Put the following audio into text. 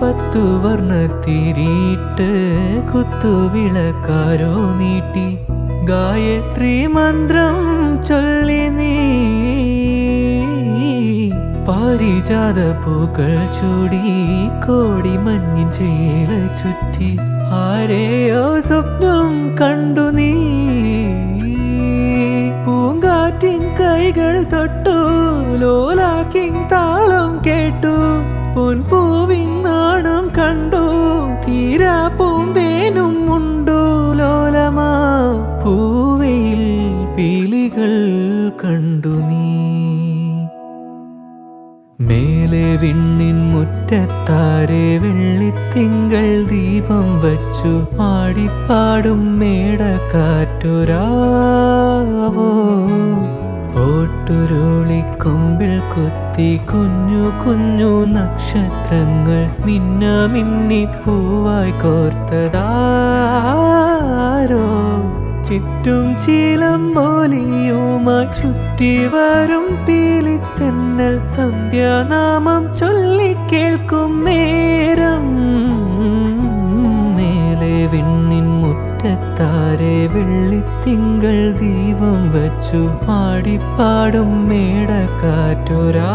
10 വർണ്ണത്തിരിട്ട് കുത്തുവിളക്കാരോ നീട്ടി ഗായത്രി മന്ത്രം ചൊല്ലി നീ പാരിജാത പൂക്കൾ ചൂടി കോടി മഞ്ഞിൻ ചേല ചുറ്റി ആരെയോ സ്വപ്നം കണ്ടു നീ പൂങ്കാറ്റിൻ കൈകൾ തൊട്ടു ലോലാക്കിൻ താളം കേട്ടു പൊൻപൂവിൻ നാണം കണ്ടു തീരാ പൂന്തേനും ഉണ്ടു ലോലമാ പൂവയിൽ പീലികൾ കണ്ടു നീ മേലെ വിണ്ണിൻ മുറ്റത്താരെ വെള്ളിത്തിങ്കൾ ദീപം വച്ചു ആടിപ്പാടും മേടക്കാറ്റൊരാവോ ഓട്ടുരുളിക്കൊമ്പിൽ കുത്തി കുഞ്ഞു കുഞ്ഞു നക്ഷത്രങ്ങൾ മിന്ന മിന്നി പൂവായി കോർത്തതാരോ ചുറ്റും ചിലമ്പോലിയുമായി ചുറ്റി വരും പീലിത്തെന്നൽ സന്ധ്യാനാമം ചൊല്ലിക്കേൾക്കും നേരം മേലെ വിണ്ണിൻ മുറ്റത്താരെ വെള്ളിത്തിങ്കൾ ദീപം വച്ചു ആടിപ്പാടും മേടക്കാറ്റൊരാ